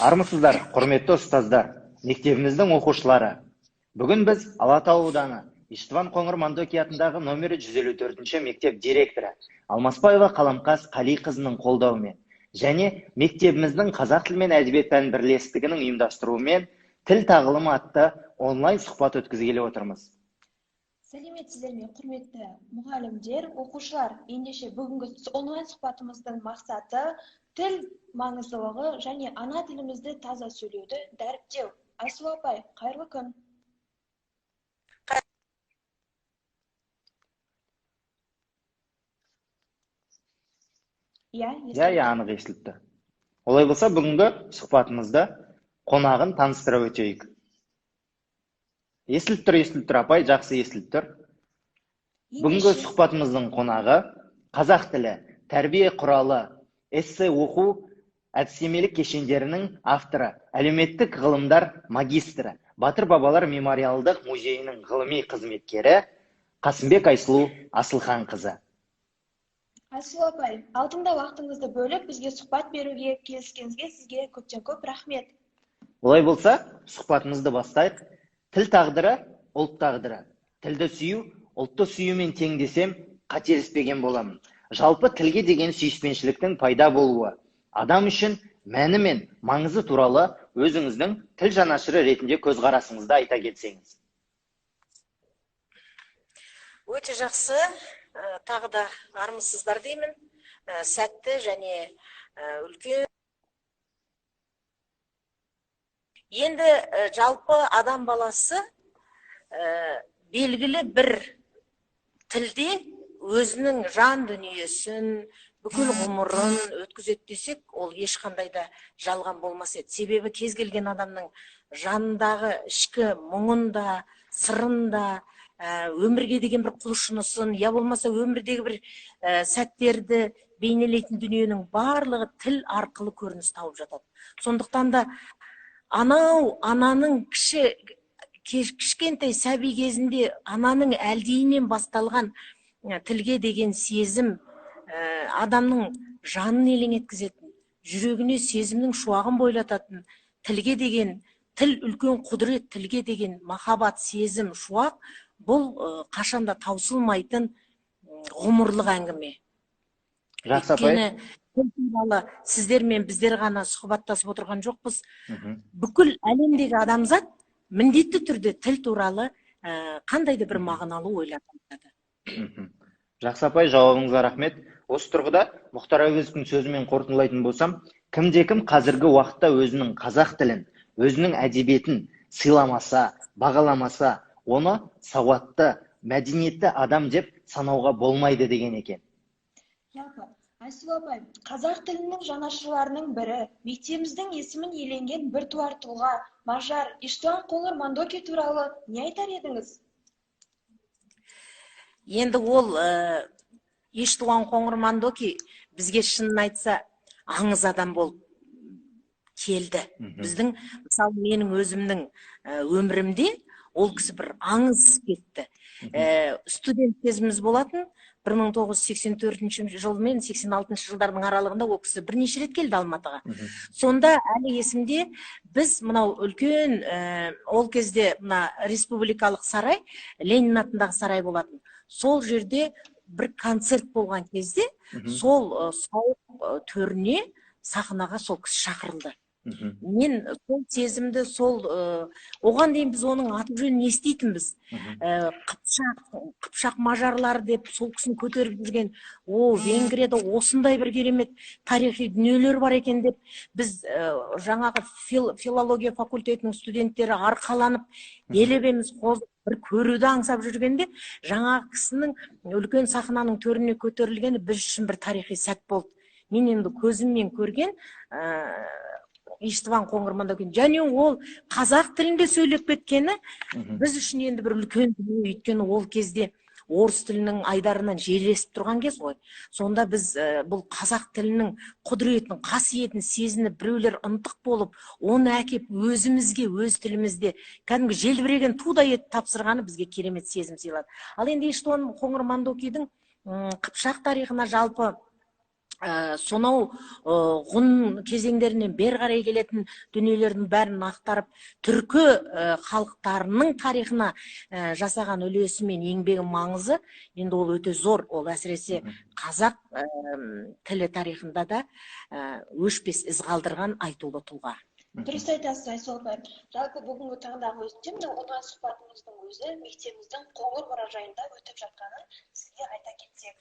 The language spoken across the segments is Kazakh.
Армысыздар, құрметті ұстаздар, мектебіміздің оқушылары. Бүгін біз Алатау ауданы Иштван Қоңыр Мандоки атындағы номері 154-ші мектеп директоры Алмасбаева Қаламқас Қалиқызының қолдауымен және мектебіміздің қазақ тілі мен әдебиет пән бірлестігінің ұйымдастыруымен тіл тағылымы атты онлайн сұхбат өткізгелі отырмыз. Сәлеметсіздер ме, құрметті мұғалімдер, оқушылар. Ендеше бүгінгі онлайн сұхбатымыздың мақсаты тіл маңыздылығы және ана тілімізді таза сөйлеуді дәріптеу. Айсұлу апай, қайырлы күн. Иә, анық естіліпті. Олай болса, бүгінгі сұхбатымызда қонағын таныстыра өтейік. Естіліп тұр, апай, жақсы естіліп тұр. Бүгінгі сұхбатымыздың қонағы қазақ тілі, тәрбие құралы, эссе оқу, әдістемелік кешендерінің авторы, әлеуметтік ғылымдар магистрі, Батыр бабалар мемориалдық музейінің ғылыми қызметкері Қасымбек Айсұлу Асылханқызы. Айсұлу апай, алтында уақытыңызды бөліп, бізге сұхбат беруге келіскеніңізге сізге көптен көп рахмет. Олай болса, сұхбатымызды бастайық. Тіл тағдыры, ұлт тағдыры. Тілді сүю, ұлтты сүюмен тең десем, қателеспеген боламын. Жалпы тілге деген сүйіспеншіліктің пайда болуы, адам үшін мәні мен маңызы туралы өзіңіздің тіл жанашыры ретінде көзқарасыңызды айта кетсеңіз. Өте жақсы, тағы да армысыздар деймін. Сәтті және үлкен. Енді жалпы адам баласы белгілі бір тілде өзінің жан дүниесін, бүкіл ғұмырын өткізеді десек, ол ешқандай да жалған болмас еді. Себебі кез келген адамның жанындағы ішкі мұңында, сырында, өмірге деген бір құлшынысын, я болмаса өмірдегі бір сәттерді бейнелейтін дүниенің барлығы тіл арқылы көрініс тауып жатады. Сондықтан да ананың кішкентай сәби кезінде ананың әлдейінен басталған тілге деген сезім адамның жанын елең еткізетін, жүрегіне сезімнің шуағын бойлататын, тілге деген, тіл үлкен құдірет, тілге деген махаббат, сезім, шуақ, бұл қашанда таусылмайтын ғұмырлық әңгіме. Жақсы апай. Сіздер мен біздер ғана сұхбаттасып отырған жоқпыз. Бүкіл әлемдегі адамзат міндетті түрде тіл туралы қандай да бір мағыналы ойлап айтады. Жақсы апай, жауабыңызға рахмет. Осы тұрғыда Мұхтар Әуезовтің сөзімен қорытындылайтын болсам, кімде-кім қазіргі уақытта өзінің қазақ тілін, өзінің әдебиетін сыйламаса, бағаламаса, оны сауатты, мәдениетті адам деп санауға болмайды деген екен. Айсұлу апай, қазақ тілінің жанашырларының бірі, мектебіміздің есімін иеленген бір туар тұлға, мажар Иштван Қоңыр Мандоки туралы не айтар едіңіз? Енді ол Иштван Қоңыр Мандоки бізге шынын айтса аңыз адам болып келді. Біздің, мысалы, менің өзімнің өмірімде ол кісі бір аңыз кетті. Студент кезіміз болатын, 1984 жыл мен 86 жылдардың аралығында ол кісі бірнеше рет келді Алматыға. Сонда әлі есімде біз мынау үлкен, ол кезде мына республикалық сарай, Ленин атындағы сарай болатын. Сол жерде бір концерт болған кезде сол сауық төріне, сахнаға сол кісі шақырылды. Мен сол сезімді, оған дейін біз оның аты жөнін еститінбіз. Қыпшақ мажарлар деп сол кісіні көтеріп жүрген, Венгрияда осындай бір керемет тарихи дүниелер бар екен деп, біз жаңағы филология факультетінің студенттері арқаланып, елебеміз қозып, бір көруді аңсап жүргенде, жаңағы кісінің үлкен сахнаның төріне көтерілгені біз үшін бір тарихи сәт болды. Мен енді көзіммен көрген Иштван Қоңыр Мандоки, және ол қазақ тілінде сөйлеп кеткені біз үшін енді бір үлкен дүние, өйткені ол кезде орыс тілінің айдарынан жел есіп тұрған кез ғой. Сонда біз бұл қазақ тілінің құдіретін, қасиетін сезініп, біреулер ынтық болып, оны әкеп өзімізге, өз тілімізде кәдімгі желбіреген тудай етіп тапсырғаны бізге керемет сезім сыйлады. Ал енді Иштван Қоңыр Мандокидің Қыпшақ тарихына жалпы сонау ғұн кезеңдерінен бері қарай келетін дүниелердің бәрін ақтарып түркі халықтарының тарихына жасаған үлесі мен еңбегі маңызы енді ол өте зор. Ол әсіресе қазақ тілі тарихында да өшпес із қалдырған айтулы тұлға. Дұрыс айтасыз, Айсұлу апай. Жалпы бүгінгі таңдағы өзінде мына онлайн сұхбатымыздың өзі мектебіміздің Қоңыр мұражайында өтіп жатқанын сізге айта кетсек.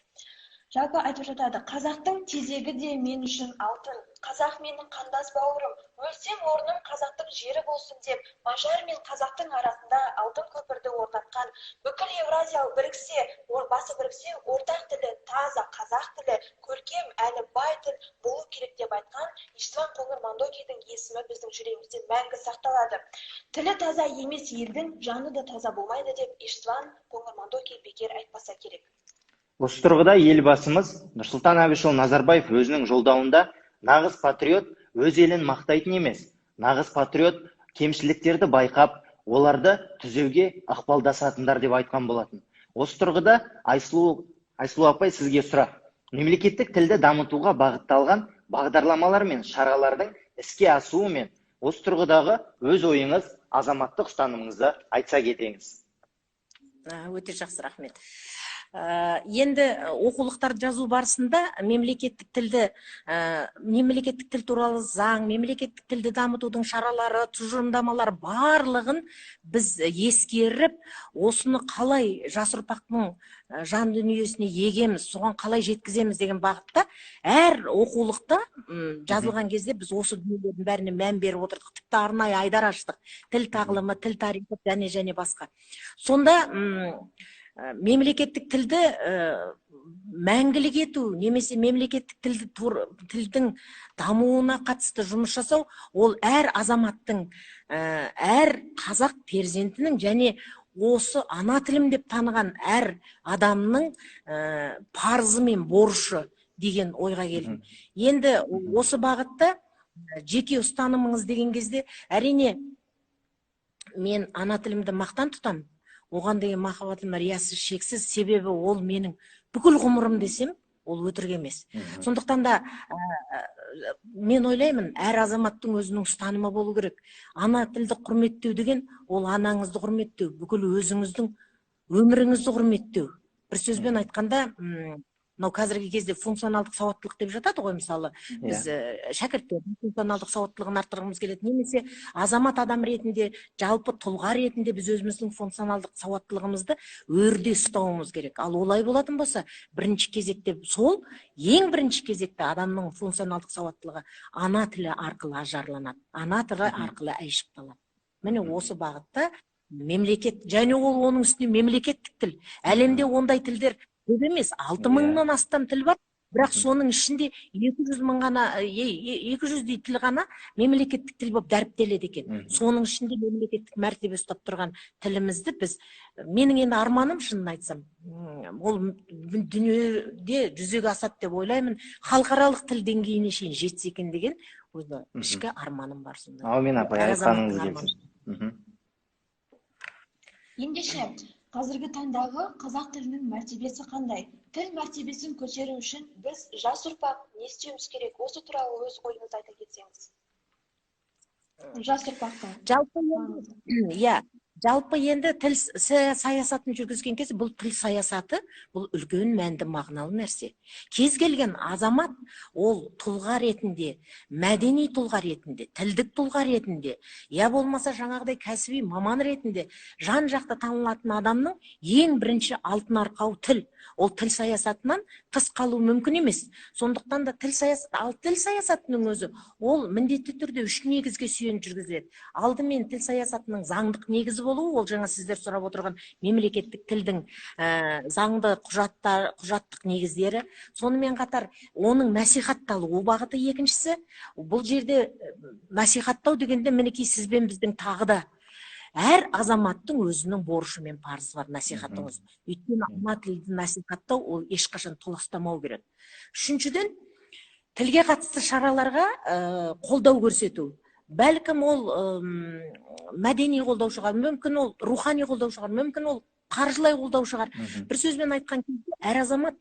Жалпы айтып жатады, қазақтың тезегі де мен үшін алтын, қазақ менің қандас бауырым, өлсем орным қазақтың жері болсын деп, мажар мен қазақтың арасында алтын көпірді орнатқан, бүкіл Евразия біріксе, басы біріксе, ортақ тілі таза қазақ тілі, көркем әлі бай тіл болу керек деп айтқан Иштван Қоңыр Мандокидің есімі біздің жүрегімізде мәңгі сақталады. Тілі таза емес елдің жаны да таза болмайды деп Иштван Қоңыр Мандоки бекер айтпаса керек. Осы тұрғыда елбасымыз Нұрсұлтан Әбішұлы Назарбаев өзінің жолдауында нағыз патриот өз елін мақтайтын емес, нағыз патриот кемшіліктерді байқап, оларды түзеуге ықпалдасатындар деп айтқан болатын. Осы тұрғыда Айсұлу апай сізге сұрақ. Мемлекеттік тілді дамытуға бағытталған бағдарламалар мен шаралардың іске асуы мен осы тұрғыдағы өз ойыңыз, азаматтық ұстанымыңызды айтса кетеңіз. Өте жақсы, рахмет. Енді оқулықтарды жазу барысында мемлекеттік тіл туралы заң, мемлекеттік тілді дамытудың шаралары, тұжырымдамалар барлығын біз ескеріп, осыны қалай жас ұрпақтың жан дүниесіне егеміз, соған қалай жеткіземіз деген бағытта әр оқулықта жазылған кезде біз осы дүниелердің бәріне мән беріп отырдық. Тіпті арнайы айдар аштық. Тіл тағылымы, тіл тарихы және басқа. Сонда мемлекеттік тілді мәңгілік ету, немесе мемлекеттік тілдің дамуына қатысты жұмыс жасау, ол әр азаматтың, әр қазақ перзентінің және осы ана тілім деп таныған әр адамның парызы мен борышы деген ойға келдім. Енді осы бағытта жеке ұстанымыңыз деген кезде, әрине мен ана тілімді мақтан тұтамын. Оған деген махаббатым риясыз шексіз, себебі ол менің бүкіл ғұмырым десем, ол өтірік емес. Сондықтан да мен ойлаймын, әр азаматтың өзінің ұстанымы болу керек. Ана тілді құрметтеу деген, ол анаңызды құрметтеу, бүкіл өзіңіздің өміріңізді құрметтеу. Бір сөзбен айтқанда, мынау қазіргі кезде функционалдық сауаттылық деп жатады ғой, мысалы, біз шәкірттердің функционалдық сауаттылығын арттырғымыз келеді, немесе азамат адам ретінде, жалпы тұлға ретінде біз өзіміздің функционалдық сауаттылығымызды өрде ұстауымыз керек. Ал олай болатын болса, бірінші кезекте сол, ең бірінші кезекте адамның функционалдық сауаттылығы ана тілі арқылы ажарланады, ана тілі арқылы айшықталады. Міне осы бағытта мемлекет, және ол оның үстіне мемлекеттік тіл. Әлемде ондай тілдер көп емес, 6000-нан астам тіл бар, бірақ соның ішінде 200-дей тіл ғана мемлекеттік тіл болып дәріптеледі екен. Соның ішінде мемлекеттік мәртебе ұстап тұрған тілімізді біз, менің енді арманым, шынын айтсам, ол дүниеде жүзеге асады деп ойлаймын, халықаралық тіл деңгейіне шейін жетсе екен деген ішкі арманым бар. Аумин апай, айтқаныңыз келсін. Ендеше, қазіргі таңдағы қазақ тілінің мәртебесі қандай? Тіл мәртебесін көтеру үшін біз жас ұрпақ не істеуіміз керек? Осы туралы өз ойыңызды айта кетсеңіз. Жас ұрпақтың. Жалпы енді тіл саясатын жүргізген кезде, бұл тіл саясаты, бұл үлкен мәнді мағыналы нәрсе. Кез келген азамат, ол тұлға ретінде, мәдени тұлға ретінде, тілдік тұлға ретінде, я болмаса жаңағыдай кәсіби маман ретінде жан жақты танылатын адамның ең бірінші алтын арқауы тіл. Ол тіл саясатынан тыс қалу мүмкін емес. Сондықтан да тіл саясатының өзі, ол міндетті түрде үш негізге сүйеніп жүргізіледі. Алдымен тіл саясатының заңдық негізі болуы, ол жаңа сіздер сұрап отырған мемлекеттік тілдің заңды құжаттық негіздері. Сонымен қатар оның насихатталуы бағыты екіншісі. Бұл жерде насихаттау дегенде мінекей сізбен біздің тағы да әр азаматтың өзінің борышы мен парызы бар насихаттау. Өйткені ана тілді насихаттау ол ешқашан толастамау керек. Үшіншіден, тілге қатысты шараларға қолдау көрсету. Бәлкім ол мәдени қолдау шығар, мүмкін ол рухани қолдау шығар, мүмкін ол қаржылай қолдау шығар. Бір сөзбен айтқан кезде әр азамат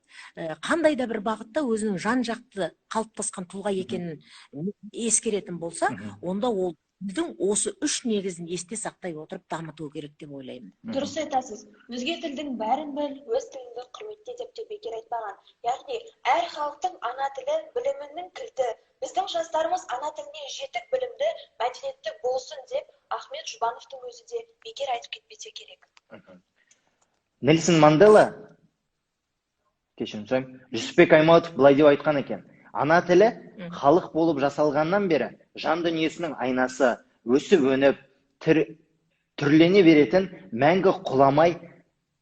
қандай да бір бағытта өзінің жан жақты қалыптасқан тұлға екенін ескеретін болса, онда ол біздің осы үш негізін есте сақтай отырып дамыту керек деп ойлаймын. Дұрыс айтасыз. Өзге тілдің бәрін біл, өз тіліңді құрметте деп те бекер айтпаған. Яғни әр халықтың ана тілі білімінің кілті. Біздің жастарымыз ана тіліне жетік білімді, мәдениетті болсын деп Ахмет Жұбановтың өзі де бекер айтып кетпесе керек. Нельсон Мандела, кешірім сұраймын, Жүсіпбек Аймауытов былай деп айтқан екен: ана тілі халық болып жасалғаннан бері жан дүниесінің айнасы, өсіп өніп, түрлене беретін, мәңгі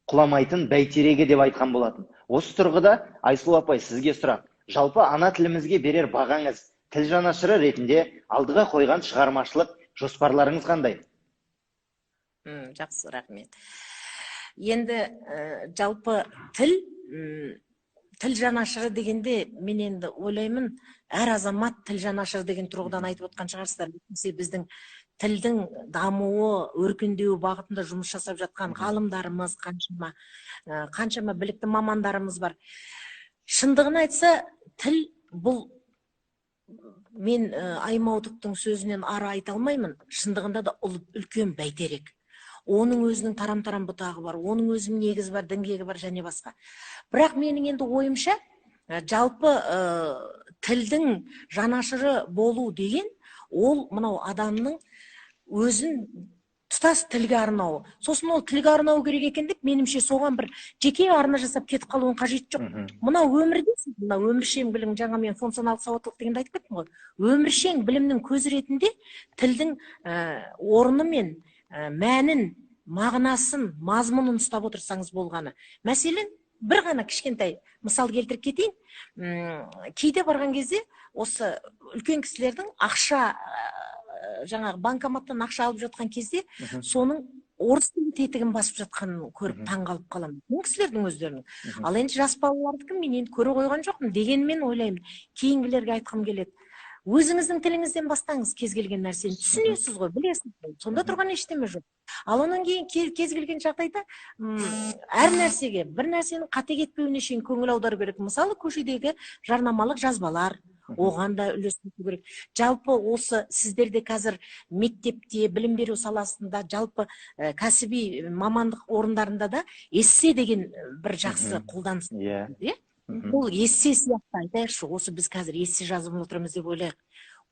құламайтын бәйтерегі деп айтқан болатын. Осы тұрғыда Айсұлу апай, сізге сұрақ: жалпы ана тілімізге берер бағаңыз, тіл жанашыры ретінде алдыға қойған шығармашылық жоспарларыңыз қандай? Жақсы, рахмет. Енді жалпы тіл жанашыры дегенде мен енді ойлаймын, әр азамат тіл жанашыры деген тұрғыдан айтып отқан шығарсыздар. Біздің тілдің дамуы, өркендеуі бағытында жұмыс жасап жатқан ғалымдарымыз қаншама білікті мамандарымыз бар. Шындығын айтса, тіл бұл, мен Аймауытовтың сөзінен ары айта алмаймын, шындығында да үлкен бәйтерек. Оның өзінің тарам-тарам бұтағы бар, оның өзінің негізі бар, діңгегі бар және басқа. Бірақ менің енді ойымша, жалпы тілдің жанашыры болу деген, ол мынау адамның өзін тұтас тілге арнауы. Сосын ол тілге арнау керек екендік, менімше соған бір жеке арна жасап кетіп қалуын қажет жоқ. Мынау өмірде, мынау өміршең білім, жаңа мен функционалдық сауаттылық дегенді айтып кеттім ғой. Өміршең білімнің көзі ретінде тілдің орны мен мәнін, мағынасын, мазмұнын ұстап отырсаңыз болғаны. Мәселен, бір ғана кішкентай мысал келтіріп кетейін. Кейде барған кезде осы үлкен кісілердің ақша, жаңағы банкоматтан ақша алып жатқан кезде, соның орыс тілі тетігін басып жатқанын көріп таңғалып қаламын. Бұл кісілердің өздерінің. Ал енді жас балалардікі мен енді көре қойған жоқпын. Дегенмен ойлаймын, кейінгілерге айтқым келеді: өзіңіздің тіліңізден бастаңыз, кез келген нәрсені түсінесіз ғой, білесіз ғой, сонда тұрған ештеме жоқ. Ал онан кейін кез келген жағдайда әр нәрсеге, бір нәрсенің қате кетпеуіне шейін көңіл аудару керек. Мысалы, көшедегі жарнамалық жазбалар, оған да үлес қосу керек. Жалпы осы сіздерде қазір мектепте, білім беру саласында, жалпы кәсіби мамандық орындарында да эссе деген бір жақсы қолданыс. Бұл эссе сияқты айтайықшы, осы біз қазір эссе жазып отырмыз деп ойлайық.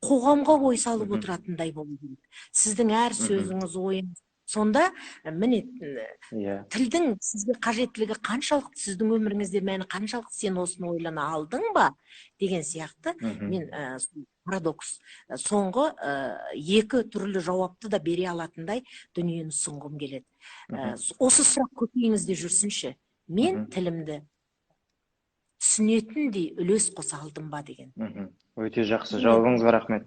Қоғамға ой салып отыратындай болу керек. Сіздің әр сөзіңіз, ойыңыз. Сонда міне тілдің сізге қажеттілігі қаншалықты, сіздің өміріңізде мәні қаншалықты, сен осыны ойлана алдың ба деген сияқты мен парадокс, соңғы екі түрлі жауапты да бере алатындай дүниені ұсынғым келеді. Осы сұрақ көкейіңізде жүрсінші: мен тілімді түсінетіндей үлес қоса алдым ба деген. Өте жақсы, жауабыңызға рахмет.